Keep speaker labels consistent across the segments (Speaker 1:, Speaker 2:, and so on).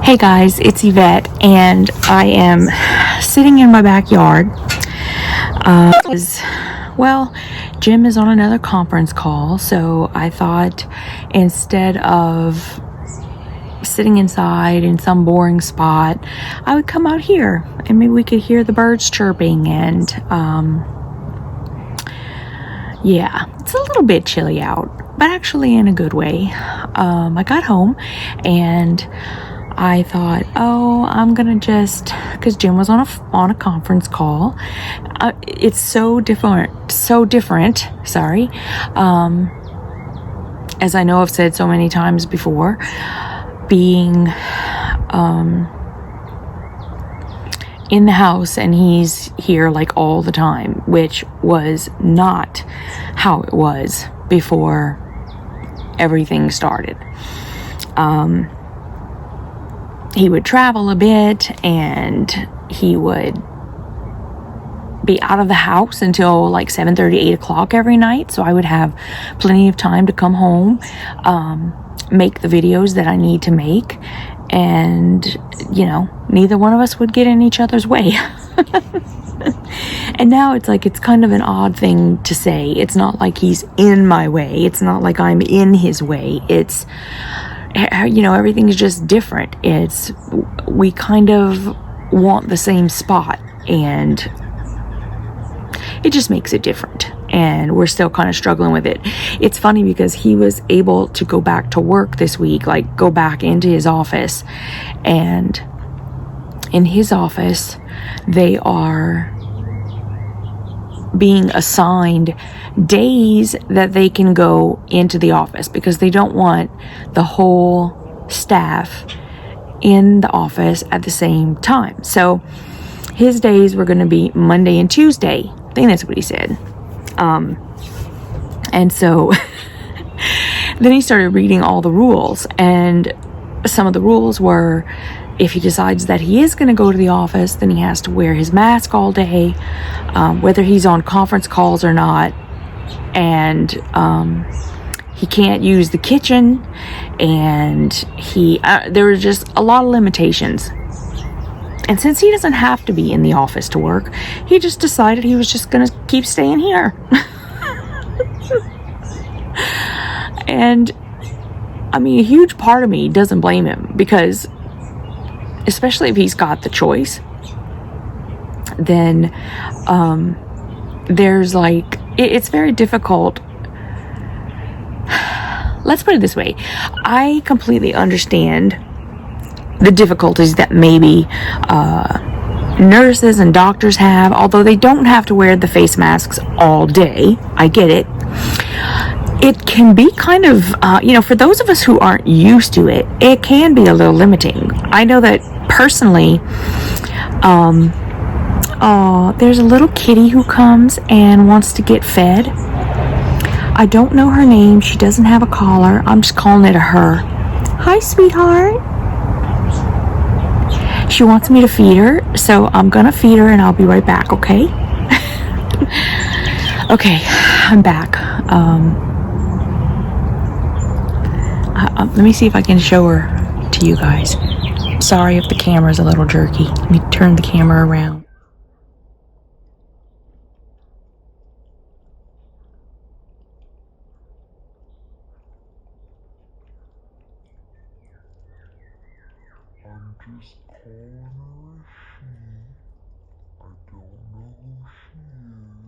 Speaker 1: Hey guys, it's Yvette, and I am sitting in my backyard. Jim is on another conference call, so I thought instead of sitting inside in some boring spot, I would come out here and maybe we could hear the birds chirping. And yeah, it's a little bit chilly out, but actually in a good way. I got home and I thought, I'm gonna because Jim was on a conference call. It's so different. Sorry. As I know I've said so many times before, being in the house and he's here like all the time, which was not how it was before everything started. He would travel a bit and he would be out of the house until like 7:30, 8 o'clock every night. So I would have plenty of time to come home, make the videos that I need to make. And, neither one of us would get in each other's way. And now it's kind of an odd thing to say. It's not like he's in my way. It's not like I'm in his way. It's, everything is just different. We kind of want the same spot, and it just makes it different. And we're still kind of struggling with it. It's funny because he was able to go back to work this week, like go back into his office. And in his office, they are being assigned days that they can go into the office because they don't want the whole staff in the office at the same time. So his days were going to be Monday and Tuesday. I think that's what he said. And so then he started reading all the rules, and some of the rules were, if he decides that he is going to go to the office, then he has to wear his mask all day, whether he's on conference calls or not. And he can't use the kitchen, and there were just a lot of limitations. And since he doesn't have to be in the office to work, he just decided he was just going to keep staying here. And I mean, a huge part of me doesn't blame him, because especially if he's got the choice, then there's it's very difficult. Let's put it this way. I completely understand the difficulties that maybe nurses and doctors have, although they don't have to wear the face masks all day. I get it. It can be kind of, for those of us who aren't used to it, it can be a little limiting. I know that personally. There's a little kitty who comes and wants to get fed. I don't know her name. She doesn't have a collar. I'm just calling it a her. Hi, sweetheart. She wants me to feed her, so I'm gonna feed her and I'll be right back, okay? Okay, I'm back. Let me see if I can show her to you guys. Sorry if the camera's a little jerky. Let me turn the camera around.
Speaker 2: I'm just calling her a she. I don't know who she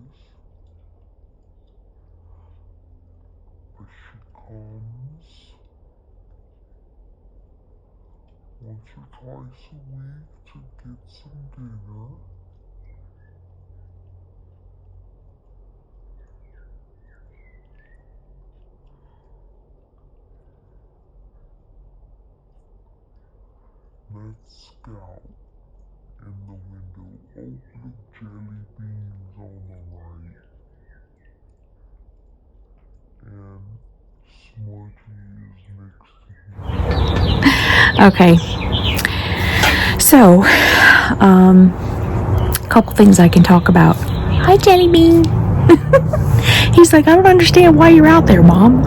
Speaker 2: is. But she comes once or twice a week to get some dinner. Let's scout in the window. Oh, look, Jellybean's on the right. And Smudgy is next to him.
Speaker 1: Okay. So, a couple things I can talk about. Hi, Jellybean. He's like, I don't understand why you're out there, Mom.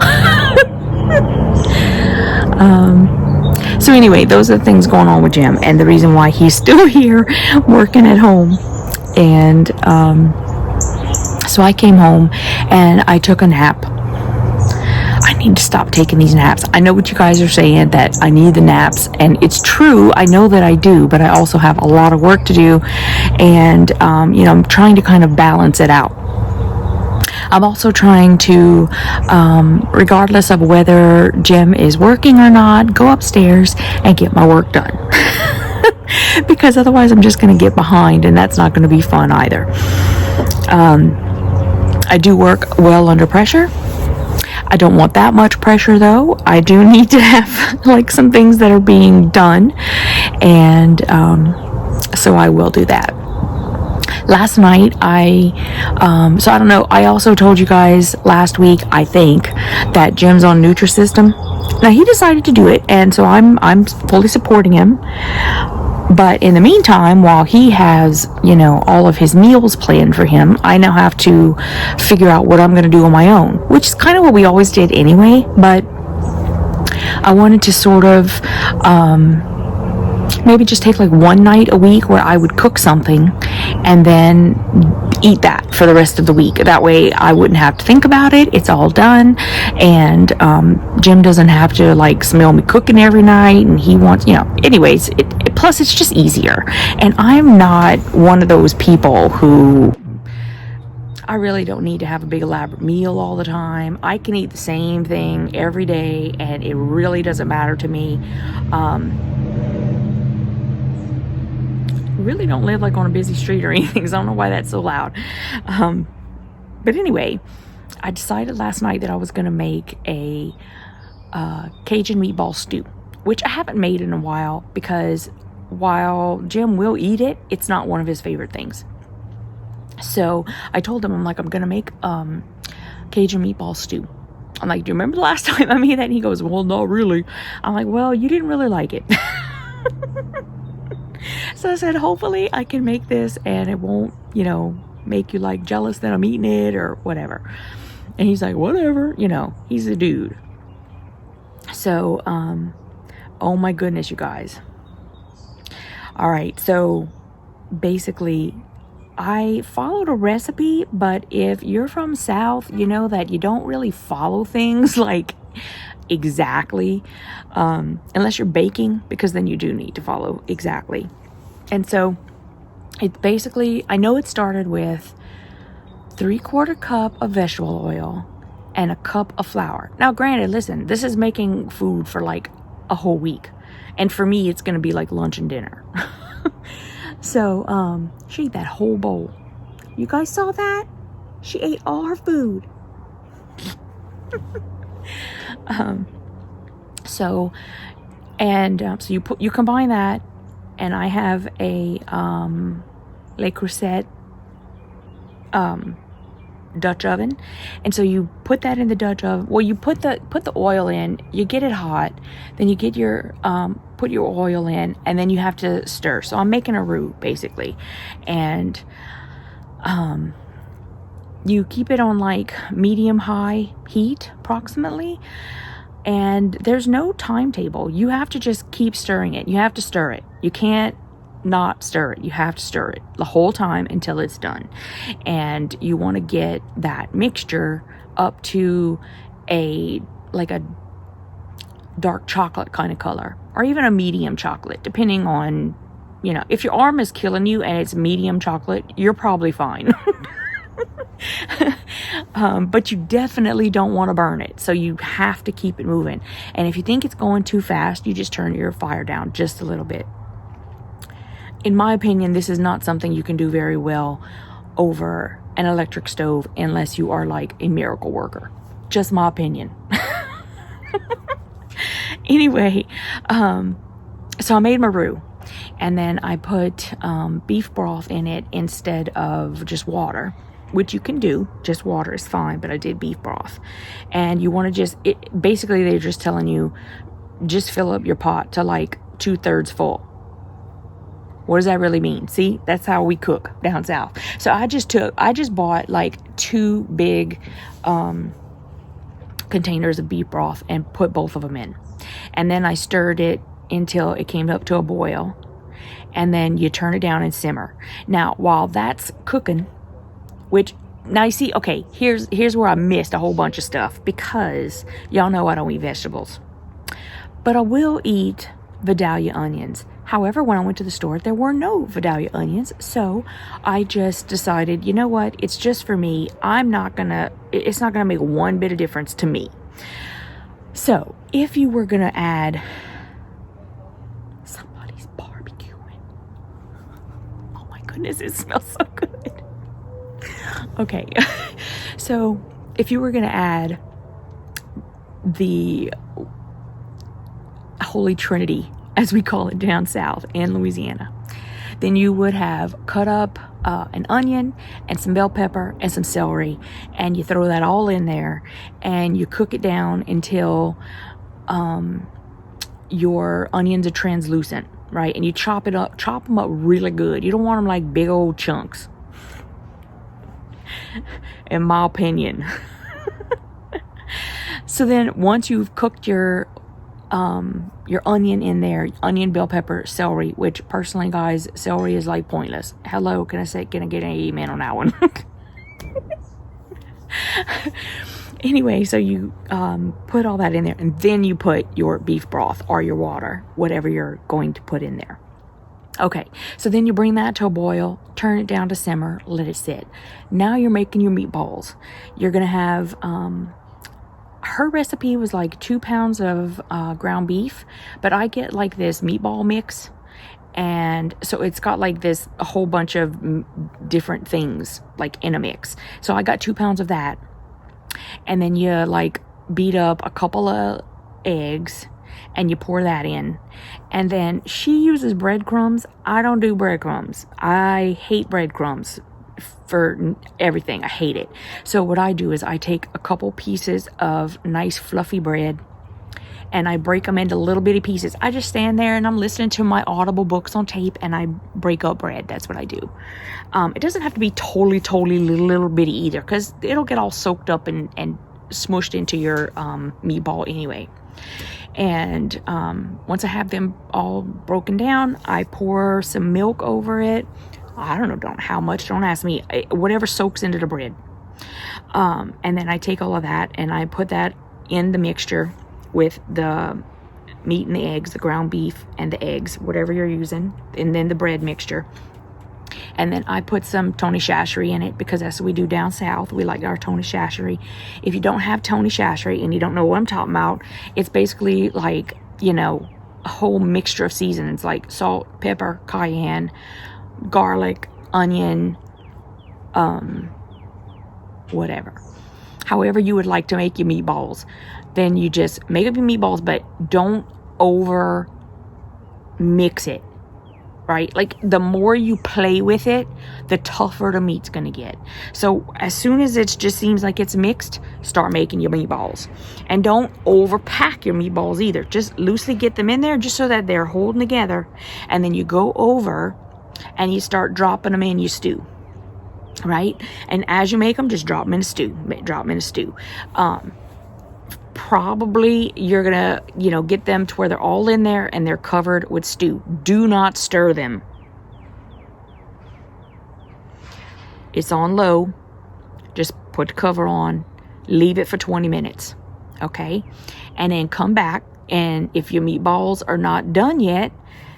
Speaker 1: So anyway, those are the things going on with Jim, and the reason why he's still here working at home. And so I came home and I took a nap. I need to stop taking these naps. I know what you guys are saying, that I need the naps, and it's true. I know that I do, but I also have a lot of work to do, and I'm trying to kind of balance it out. I'm also trying to, regardless of whether Jim is working or not, go upstairs and get my work done. Because otherwise I'm just going to get behind, and that's not going to be fun either. I do work well under pressure. I don't want that much pressure, though. I do need to have like some things that are being done, and so I will do that. Last night, so I don't know, I also told you guys last week, I think, that Jim's on Nutrisystem. Now, he decided to do it, and so I'm fully supporting him. But in the meantime, while he has, all of his meals planned for him, I now have to figure out what I'm going to do on my own, which is kind of what we always did anyway. But I wanted to sort of maybe just take like one night a week where I would cook something and then eat that for the rest of the week. That way I wouldn't have to think about it. It's all done. And Jim doesn't have to like smell me cooking every night, and he wants, anyways, plus it's just easier. And I'm not one of those people who, I really don't need to have a big elaborate meal all the time. I can eat the same thing every day and it really doesn't matter to me. Really don't live like on a busy street or anything, so I don't know why that's so loud. But anyway, I decided last night that I was going to make a Cajun meatball stew, which I haven't made in a while, because while Jim will eat it, it's not one of his favorite things. So I told him, I'm like, I'm going to make Cajun meatball stew. I'm like, do you remember the last time I made that? And he goes, well, not really. I'm like, well, you didn't really like it. So I said, hopefully I can make this and it won't, make you like jealous that I'm eating it or whatever. And he's like, whatever, he's a dude. So, oh my goodness, you guys. All right. So basically I followed a recipe, but if you're from South, you know that you don't really follow things like exactly, unless you're baking, because then you do need to follow exactly. And so it's basically, I know it started with 3/4 cup of vegetable oil and a cup of flour. Now, granted, listen, this is making food for like a whole week. And for me, it's going to be like lunch and dinner. So, she ate that whole bowl. You guys saw that? She ate all her food. So you combine that, and I have a Le Creuset Dutch oven, and so you put that in the Dutch oven. Well, you put the oil in, you get it hot, then you get your put your oil in, and then you have to stir. So I'm making a roux basically, and you keep it on like medium high heat approximately, and there's no timetable. You have to just keep stirring it. You have to stir it. You can't not stir it. You have to stir it the whole time until it's done. And you want to get that mixture up to a dark chocolate kind of color, or even a medium chocolate, depending on, if your arm is killing you and it's medium chocolate, you're probably fine. But you definitely don't want to burn it, so you have to keep it moving. And if you think it's going too fast, you just turn your fire down just a little bit. In my opinion, this is not something you can do very well over an electric stove unless you are like a miracle worker. Just my opinion. Anyway, so I made my roux, and then I put beef broth in it instead of just water, which you can do. Just water is fine, but I did beef broth. And you want to basically they're just telling you, just fill up your pot to like 2/3 full. What does that really mean? See, that's how we cook down south. So I just bought like 2 big containers of beef broth and put both of them in. And then I stirred it until it came up to a boil. And then you turn it down and simmer. Now, while that's cooking, which, now you see, okay, here's where I missed a whole bunch of stuff, because y'all know I don't eat vegetables. But I will eat Vidalia onions. However, when I went to the store, there were no Vidalia onions. So I just decided, you know what? It's just for me. It's not gonna make one bit of difference to me. So if you were gonna add, somebody's barbecuing. Oh my goodness, it smells so good. Okay. So if you were gonna add the Holy Trinity, as we call it down south in Louisiana, then you would have cut up an onion and some bell pepper and some celery, and you throw that all in there and you cook it down until your onions are translucent, right? And you chop them up really good. You don't want them like big old chunks, in my opinion. So then once you've cooked your onion in there, onion, bell pepper, celery, which personally, guys, celery is like pointless. Hello, can I get an amen on that one? Anyway, so you put all that in there, and then you put your beef broth or your water, whatever you're going to put in there. Okay, so then you bring that to a boil, turn it down to simmer, let it sit. Now you're making your meatballs. You're gonna have her recipe was like 2 pounds of ground beef, but I get like this meatball mix, and so it's got like this a whole bunch of different things like in a mix. So I got 2 pounds of that, and then you like beat up a couple of eggs and you pour that in. And then she uses breadcrumbs. I don't do breadcrumbs. I hate breadcrumbs for everything. I hate it. So what I do is I take a couple pieces of nice fluffy bread and I break them into little bitty pieces. I just stand there and I'm listening to my Audible books on tape and I break up bread. That's what I do. It doesn't have to be totally little bitty either, because it'll get all soaked up and smushed into your meatball anyway. And once I have them all broken down, I pour some milk over it. I don't know how much, don't ask me, whatever soaks into the bread. And then I take all of that and I put that in the mixture with the meat and the eggs, the ground beef and the eggs, whatever you're using, and then the bread mixture. And then I put some Tony Chachery in it, because that's what we do down south. We like our Tony Chachery. If you don't have Tony Chachery and you don't know what I'm talking about, it's basically like, you know, a whole mixture of seasonings like salt, pepper, cayenne, garlic, onion, whatever. However you would like to make your meatballs. Then you just make up your meatballs, but don't over mix it. Right? Like the more you play with it, the tougher the meat's gonna get. So as soon as it just seems like it's mixed, start making your meatballs. And don't overpack your meatballs either. Just loosely get them in there just so that they're holding together. And then you go over and you start dropping them in your stew. Right? And as you make them, just drop them in a stew. Drop them in a stew. Probably you're gonna, get them to where they're all in there and they're covered with stew. Do not stir them. It's on low. Just put the cover on. Leave it for 20 minutes. Okay? And then come back, and if your meatballs are not done yet,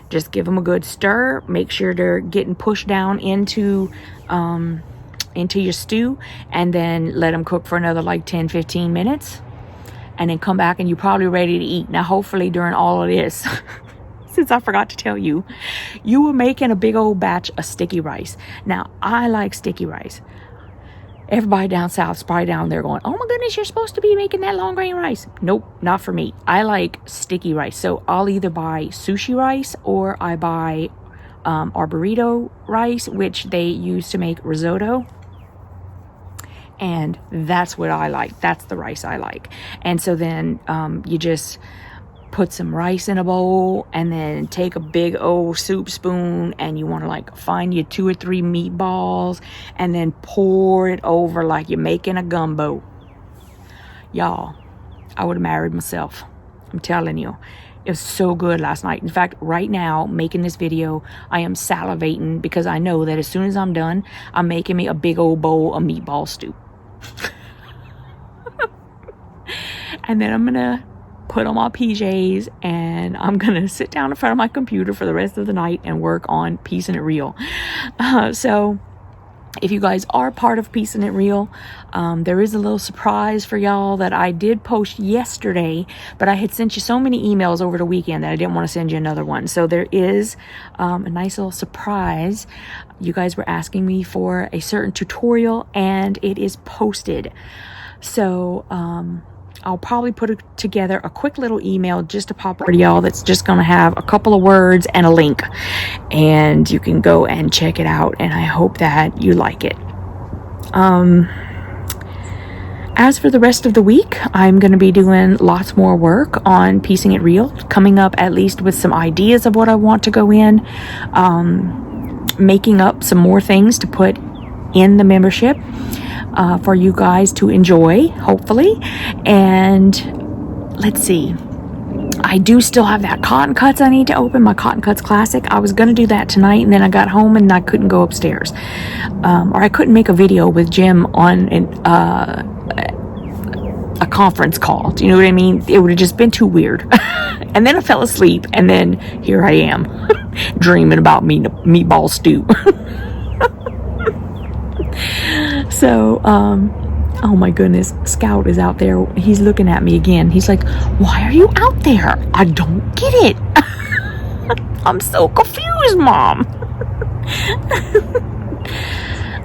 Speaker 1: just give them a good stir. Make sure they're getting pushed down into your stew, and then let them cook for another like 10-15 minutes. And then come back and you're probably ready to eat. Now, hopefully during all of this, since I forgot to tell you, you were making a big old batch of sticky rice. Now, I like sticky rice. Everybody down south is probably down there going, oh my goodness, you're supposed to be making that long grain rice. Nope, not for me. I like sticky rice. So I'll either buy sushi rice or I buy arboreto rice, which they use to make risotto. And that's what I like. That's the rice I like. And so then you just put some rice in a bowl, and then take a big old soup spoon, and you want to like find you 2 or 3 meatballs, and then pour it over like you're making a gumbo. Y'all, I would have married myself. I'm telling you. It was so good last night. In fact, right now, making this video, I am salivating because I know that as soon as I'm done, I'm making me a big old bowl of meatball stew. And then I'm gonna put on my PJs and I'm gonna sit down in front of my computer for the rest of the night and work on piecing it real. So if you guys are part of Piecing It Real, there is a little surprise for y'all that I did post yesterday, but I had sent you so many emails over the weekend that I didn't want to send you another one. So there is a nice little surprise. You guys were asking me for a certain tutorial and it is posted. So I'll probably put together a quick little email just to pop over to y'all that's just going to have a couple of words and a link. And you can go and check it out. And I hope that you like it. As for the rest of the week, I'm going to be doing lots more work on Piecing It Real. Coming up at least with some ideas of what I want to go in. Making up some more things to put in the membership. For you guys to enjoy, hopefully. And let's see, I do still have that Cotton Cuts I need to open, my Cotton Cuts Classic. I was going to do that tonight, and then I got home and I couldn't go upstairs. Or I couldn't make a video with Jim on a conference call. Do you know what I mean? It would have just been too weird. And then I fell asleep, and then here I am, dreaming about meatball stew. So, oh my goodness, Scout is out there. He's looking at me again. He's like, why are you out there? I don't get it. I'm so confused, Mom.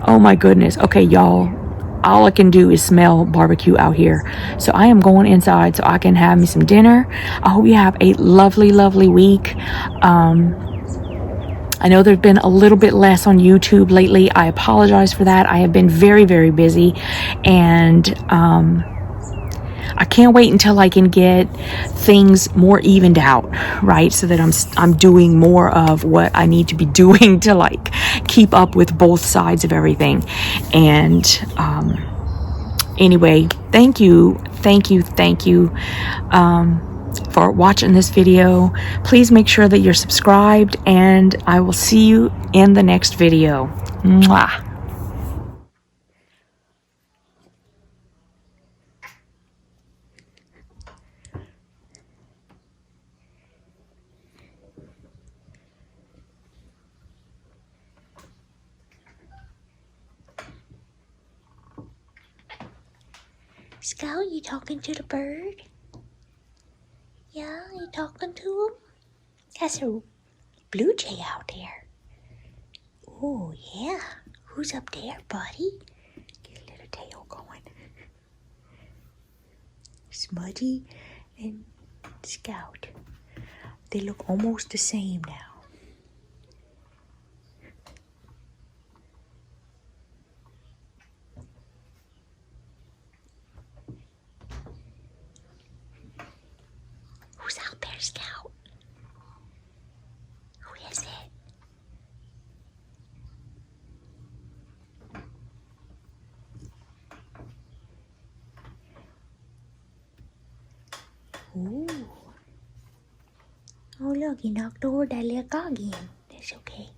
Speaker 1: Oh my goodness. Okay, y'all. All I can do is smell barbecue out here. So I am going inside so I can have me some dinner. I hope you have a lovely, lovely week. I know there's been a little bit less on YouTube lately. I apologize for that. I have been very, very busy, and I can't wait until I can get things more evened out, right? So that I'm doing more of what I need to be doing to like keep up with both sides of everything. And anyway, thank you for watching this video. Please make sure that you're subscribed, and I will see you in the next video. Mwah.
Speaker 3: Scout, you talking to the bird? Yeah, you talking to him? That's a blue jay out there. Oh, yeah. Who's up there, buddy? Get a little tail going. Smudgy and Scout. They look almost the same now. Who's out there, Scout? Who is it? Ooh. Oh, look, he knocked over that little dog again. That's okay.